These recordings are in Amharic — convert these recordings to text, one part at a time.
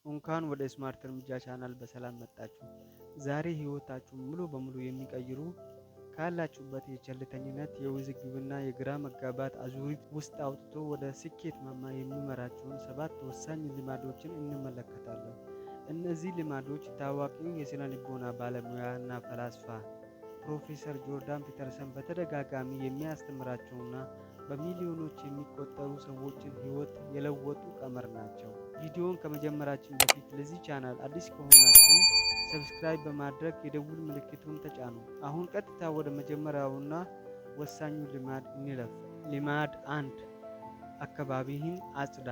እንኳን ወደ ስማርት እርምጃ ቻናል በሰላም መጣችሁ። ዛሬ ህይወታችሁን ሙሉ በሙሉ የሚቀይሩ ካላችሁበት የቸልተኝነት የውዝግብና የግራ መጋባት አዙሪት ውስጥ አውጥቶ ወደ ስኬት ማማ የሚመራችሁን 7 ወሳኝ ልማዶችን እንመለከታለን። እነዚህ ልማዶች ታዋቂው የስነ ልቦና ባለሙያና ፈላስፋ ፕሮፌሰር ጆርዳን ፒተርሰን በተደጋጋሚ የሚያስተምራቸውና በሚሊዮኖች የሚቆጠሩ ሰዎችን ህይወት የለወጡ ቀመር ናቸው። ቪዲዮውን ከመጀመራችን በፊት ለዚህ ቻናል አዲስ ከሆናችሁ ሰብስክራይብ በማድረግ የደውል ምልክቱን ተጫኑ። አሁን ቀጥታ ወደ መጀመሪያውና ወሳኙ ልማድ እንለፍ። ልማድ 1 አካባቢህን አጽዳ።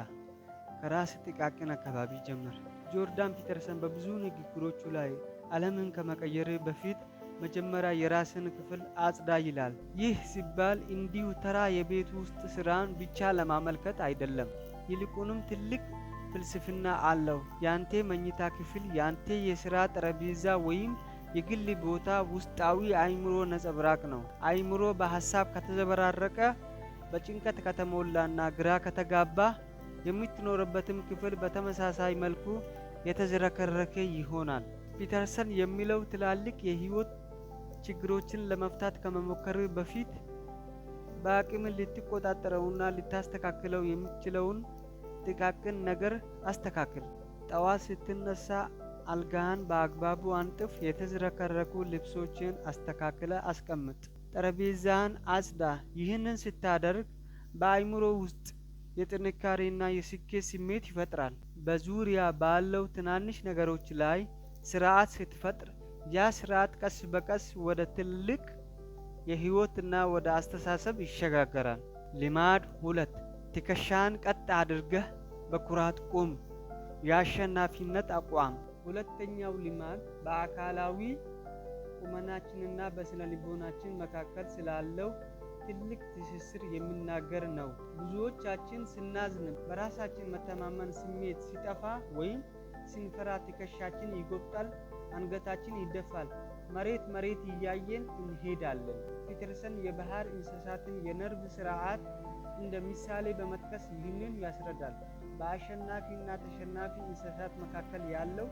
ከራስ ጥቃቅን አካባቢ ጀምር። ጆርዳን ፒተርሰን በብዙ ንግግሮቹ ላይ ዓለምን ከመቀየር በፊት መጀመሪያ የራስን ክፍል አጽዳ ይላል። ይህ ሲባል እንዲሁ ተራ የቤት ውስጥ ስራን ብቻ ለማመልከት አይደለም። ይልቁንም ትልቅ ፍልስፍና አለው። ያንተ መኝታ ክፍል፣ ያንተ የስራ ጠረጴዛ ወይም የግል ቦታ ውስጣዊ አእምሮ ነጸብራቅ ነው። አእምሮ በሐሳብ ከተዘበራረቀ፣ በጭንቀት ከተሞላና ግራ ከተጋባ የምትኖርበትም ክፍል በተመሳሳይ መልኩ የተዝረከረከ ይሆናል። ፒተርሰን የሚለው ትላልቅ የህይወት ችግሮችን ለመፍታት ከመሞከር በፊት በአቅም ልትቆጣጠረውና ልታስተካክለው የምትችለውን ጥቃቅን ነገር አስተካክል። ጠዋት ስትነሳ አልጋህን በአግባቡ አንጥፍ። የተዝረከረኩ ልብሶችን አስተካክለ አስቀምጥ። ጠረጴዛህን አጽዳ። ይህንን ስታደርግ በአእምሮ ውስጥ የጥንካሬና የስኬት ስሜት ይፈጥራል። በዙሪያ ባለው ትናንሽ ነገሮች ላይ ስርዓት ስትፈጥር ያ ስርዓት ቀስ በቀስ ወደ ትልቅ የህይወትና ወደ አስተሳሰብ ይሸጋገራል። ልማድ 2 ትከሻህን ቀጥ አድርገህ በኩራት ቁም። የአሸናፊነት አቋም። ሁለተኛው ልማድ በአካላዊ ቁመናችንና በስነ ልቦናችን መካከል ስላለው ትልቅ ትስስር የሚናገር ነው። ብዙዎቻችን ስናዝን፣ በራሳችን መተማመን ስሜት ሲጠፋ ወይም ስንፈራ ትከሻችን ይጎብጣል፣ አንገታችን ይደፋል፣ መሬት እያየን እንሄዳለን። ፒተርሰን የባህር እንስሳትን የነርቭ ስርዓት እንደ ምሳሌ በመጥቀስ ይህንን ያስረዳል። በአሸናፊና ተሸናፊ እንስሳት መካከል ያለው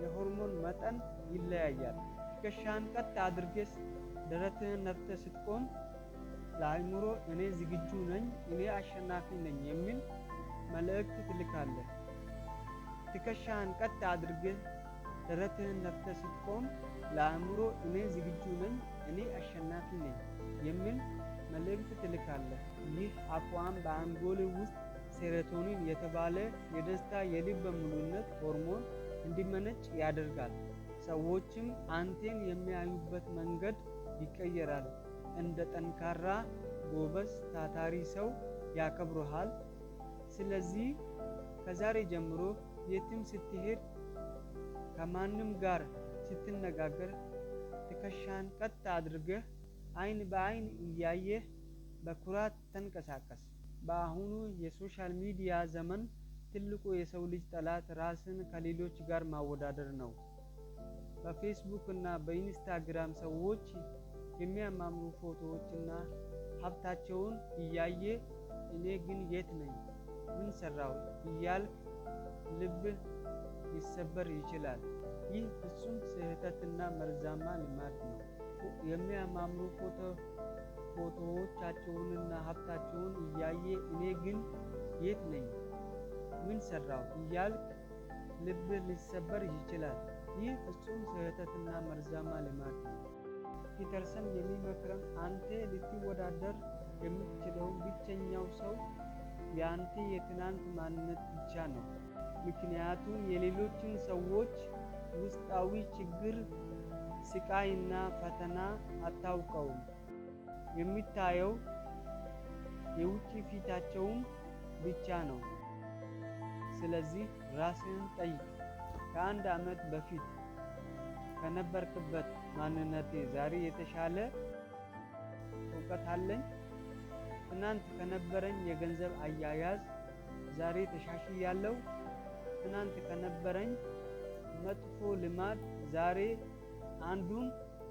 የሆርሞን መጠን ይለያያል። ትከሻህን ቀጥ አድርገህ ደረትህን ነፍተህ ስትቆም ለአእምሮ እኔ ዝግጁ ነኝ፣ እኔ አሸናፊ ነኝ የሚል መልእክት ትልካለህ። ትከሻህን ቀጥ አድርገህ ደረትህን ነፍተህ ስትቆም ለአእምሮ እኔ ዝግጁ ነኝ፣ እኔ አሸናፊ ነኝ የሚል መልእክት ትልካለህ። ይህ አቋም በአንጎል ውስጥ ሴሮቶኒን የተባለ የደስታ የልበ ሙሉነት ሆርሞን እንዲመነጭ ያደርጋል። ሰዎችም አንተን የሚያዩበት መንገድ ይቀየራል። እንደ ጠንካራ፣ ጎበዝ፣ ታታሪ ሰው ያከብሩሃል። ስለዚህ ከዛሬ ጀምሮ የትም ስትሄድ፣ ከማንም ጋር ስትነጋገር ትከሻህን ቀጥ አድርገህ አይን በአይን እያየህ በኩራት ተንቀሳቀስ። በአሁኑ የሶሻል ሚዲያ ዘመን ትልቁ የሰው ልጅ ጠላት ራስን ከሌሎች ጋር ማወዳደር ነው። በፌስቡክ እና በኢንስታግራም ሰዎች የሚያማምሩ ፎቶዎችና ሀብታቸውን እያየ እኔ ግን የት ነኝ? ምን ሰራው? እያልክ ልብህ ሊሰበር ይችላል። ይህ ፍጹም ስህተትና መርዛማ ልማድ ነው። የሚያማምሩ ፎቶዎቻቸውንና ሀብታቸውን እያየ እኔ ግን የት ነኝ? ምን ሰራው? እያልክ ልብህ ሊሰበር ይችላል። ይህ ፍጹም ስህተትና መርዛማ ልማድ ነው። ፒተርሰን የሚመክረን አንተ ልትወዳደር የምትችለው ብቸኛው ሰው የአንተ የትናንት ማንነት ብቻ ነው። ምክንያቱም የሌሎችን ሰዎች ውስጣዊ ችግር፣ ስቃይና ፈተና አታውቀውም። የሚታየው የውጭ ፊታቸውን ብቻ ነው። ስለዚህ ራስህን ጠይቅ። ከአንድ ዓመት በፊት ከነበርክበት ማንነቴ ዛሬ የተሻለ እውቀት አለኝ? ትናንት ከነበረኝ የገንዘብ አያያዝ ዛሬ ተሻሽያለሁ? ትናንት ከነበረኝ መጥፎ ልማድ ዛሬ አንዱን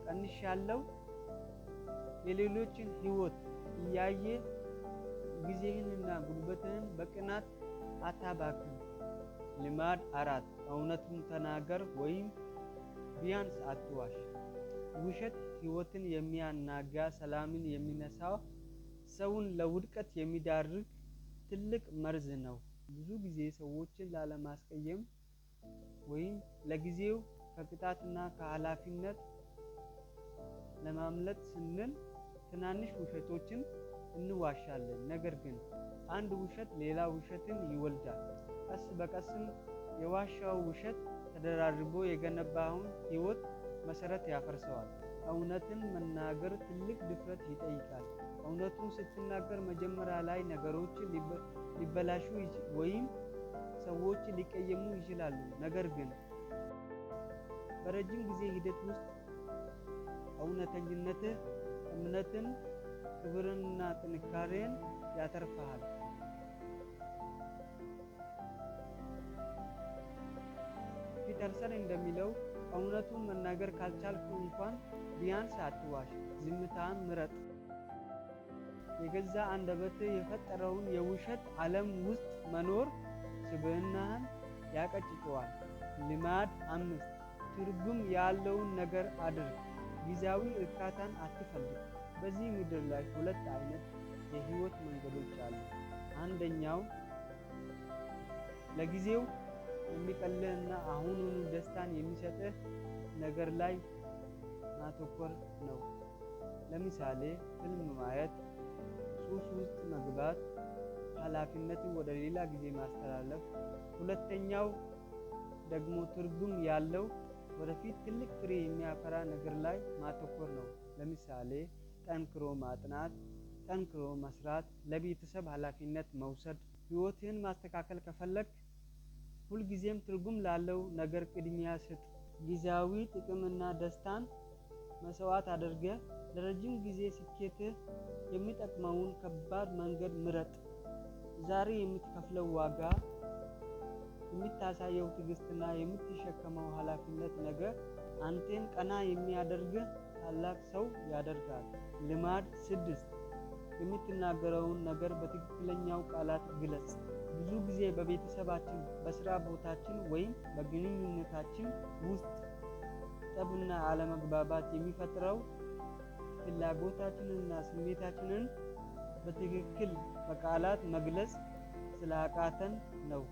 ቀንሻለሁ? የሌሎችን ህይወት እያየ ጊዜህንና ጉልበትህን በቅናት አታባክን። ልማድ 4 እውነቱን ተናገር ወይም ቢያንስ አትዋሽ። ውሸት ሕይወትን የሚያናጋ፣ ሰላምን የሚነሳ፣ ሰውን ለውድቀት የሚዳርግ ትልቅ መርዝ ነው። ብዙ ጊዜ ሰዎችን ላለማስቀየም ወይም ለጊዜው ከቅጣትና ከኃላፊነት ለማምለጥ ስንል ትናንሽ ውሸቶችን እንዋሻለን። ነገር ግን አንድ ውሸት ሌላ ውሸትን ይወልዳል። ቀስ በቀስም የዋሻው ውሸት ተደራርቦ የገነባውን ሕይወት መሰረት ያፈርሰዋል። እውነትን መናገር ትልቅ ድፍረት ይጠይቃል። እውነቱን ስትናገር መጀመሪያ ላይ ነገሮች ሊበላሹ ወይም ሰዎች ሊቀየሙ ይችላሉ። ነገር ግን በረጅም ጊዜ ሂደት ውስጥ እውነተኝነትህ እምነትን፣ ክብርንና ጥንካሬን ያተርፍሃል። ፒተርሰን እንደሚለው እውነቱን መናገር ካልቻልኩ እንኳን ቢያንስ አትዋሽ፣ ዝምታን ምረጥ። የገዛ አንደበትህ የፈጠረውን የውሸት ዓለም ውስጥ መኖር ስብዕናህን ያቀጭጨዋል። ልማድ 5 ትርጉም ያለውን ነገር አድርግ። ጊዜያዊ እርካታን አትፈልግ። በዚህ ምድር ላይ 2 አይነት የህይወት መንገዶች አሉ። አንደኛው ለጊዜው የሚቀልህና አሁኑኑ ደስታን የሚሰጥህ ነገር ላይ ማተኮር ነው። ለምሳሌ ፊልም ማየት፣ ሱስ ውስጥ መግባት፣ ኃላፊነትን ወደ ሌላ ጊዜ ማስተላለፍ። ሁለተኛው ደግሞ ትርጉም ያለው ወደፊት ትልቅ ፍሬ የሚያፈራ ነገር ላይ ማተኮር ነው። ለምሳሌ ጠንክሮ ማጥናት፣ ጠንክሮ መስራት፣ ለቤተሰብ ኃላፊነት መውሰድ። ህይወትህን ማስተካከል ከፈለግ ሁልጊዜም ትርጉም ላለው ነገር ቅድሚያ ስጥ። ጊዜያዊ ጥቅምና ደስታን መስዋዕት አድርገህ ለረጅም ጊዜ ስኬትህ የሚጠቅመውን ከባድ መንገድ ምረጥ። ዛሬ የምትከፍለው ዋጋ፣ የምታሳየው ትዕግስትና የምትሸከመው ኃላፊነት ነገ አንተን ቀና የሚያደርግህ ታላቅ ሰው ያደርጋል። ልማድ 6 የምትናገረውን ነገር በትክክለኛው ቃላት ግለጽ። ብዙ ጊዜ በቤተሰባችን፣ በስራ ቦታችን ወይም በግንኙነታችን ውስጥ ጠብና አለመግባባት የሚፈጥረው ፍላጎታችንና ስሜታችንን በትክክል በቃላት መግለጽ ስላቃተን ነው።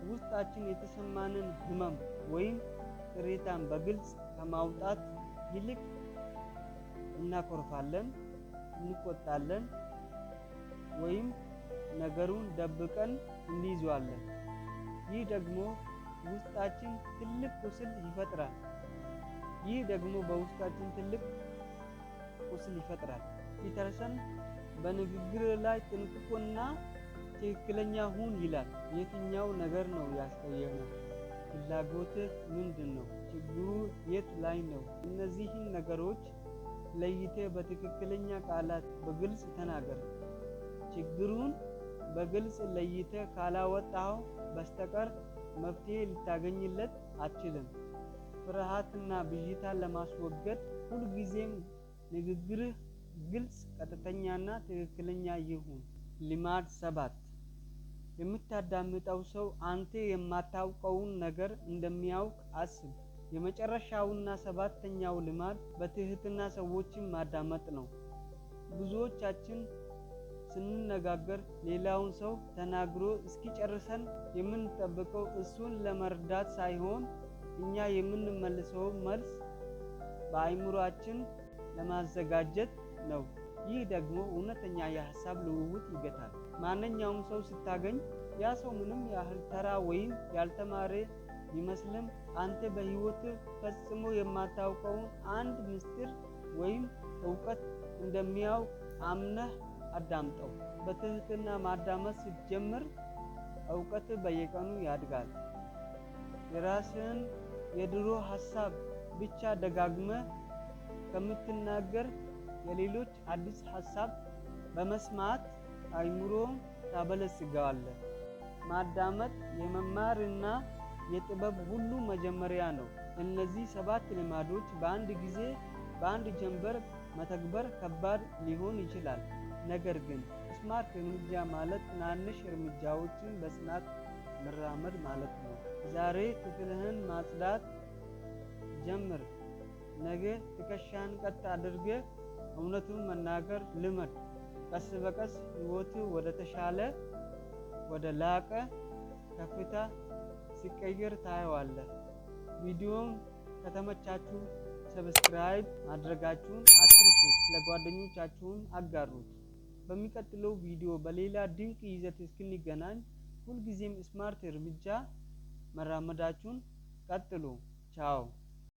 ውስጣችን የተሰማንን ህመም ወይም ቅሬታን በግልጽ ከማውጣት ይልቅ እናኮርፋለን፣ እንቆጣለን ወይም ነገሩን ደብቀን እንይዘዋለን። ይህ ደግሞ ውስጣችን ትልቅ ቁስል ይፈጥራል። ፒተርሰን በንግግር ላይ ጥንቁቅና ትክክለኛ ሁን ይላል። የትኛው ነገር ነው ያስቀየመህ? ፍላጎትህ ምንድን ነው? ችግሩ የት ላይ ነው? እነዚህን ነገሮች ለይተህ በትክክለኛ ቃላት በግልጽ ተናገር። ችግሩን በግልጽ ለይተህ ካላወጣኸው በስተቀር መፍትሄ ልታገኝለት አትችልም። ፍርሃትና ብዥታን ለማስወገድ ሁልጊዜም ንግግርህ ግልጽ፣ ቀጥተኛና ትክክለኛ ይሁን። ልማድ 7 የምታዳምጠው ሰው አንተ የማታውቀውን ነገር እንደሚያውቅ አስብ። የመጨረሻውና 7ኛው ልማድ በትህትና ሰዎችን ማዳመጥ ነው። ብዙዎቻችን ስንነጋገር ሌላውን ሰው ተናግሮ እስኪጨርሰን የምንጠብቀው እሱን ለመርዳት ሳይሆን እኛ የምንመልሰው መልስ በአእምሮአችን ለማዘጋጀት ነው። ይህ ደግሞ እውነተኛ የሀሳብ ልውውጥ ይገታል። ማንኛውም ሰው ስታገኝ ያ ሰው ምንም ያህል ተራ ወይም ያልተማረ ቢመስልም አንተ በህይወት ፈጽሞ የማታውቀውን አንድ ምስጢር ወይም እውቀት እንደሚያውቅ አምነህ አዳምጠው። በትህትና ማዳመጥ ስትጀምር እውቀት በየቀኑ ያድጋል። የራስህን የድሮ ሀሳብ ብቻ ደጋግመህ ከምትናገር የሌሎች አዲስ ሀሳብ በመስማት አእምሮን ታበለጽገዋለህ። ማዳመጥ የመማርና የጥበብ ሁሉ መጀመሪያ ነው። እነዚህ 7 ልማዶች በአንድ ጊዜ በአንድ ጀንበር መተግበር ከባድ ሊሆን ይችላል። ነገር ግን ስማርት እርምጃ ማለት ትናንሽ እርምጃዎችን በጽናት መራመድ ማለት ነው። ዛሬ ክፍልህን ማጽዳት ጀምር። ነገ ትከሻህን ቀጥ አድርገህ እውነቱን መናገር ልመድ። ቀስ በቀስ ህይወትህ ወደ ተሻለ ወደ ላቀ ከፍታ ሲቀየር ታየዋለህ። ቪዲዮውን ከተመቻችሁ ሰብስክራይብ ማድረጋችሁን አትርሱ። ለጓደኞቻችሁም አጋሩት። በሚቀጥለው ቪዲዮ በሌላ ድንቅ ይዘት እስክንገናኝ ሁልጊዜም ስማርት እርምጃ መራመዳችሁን ቀጥሉ። ቻው።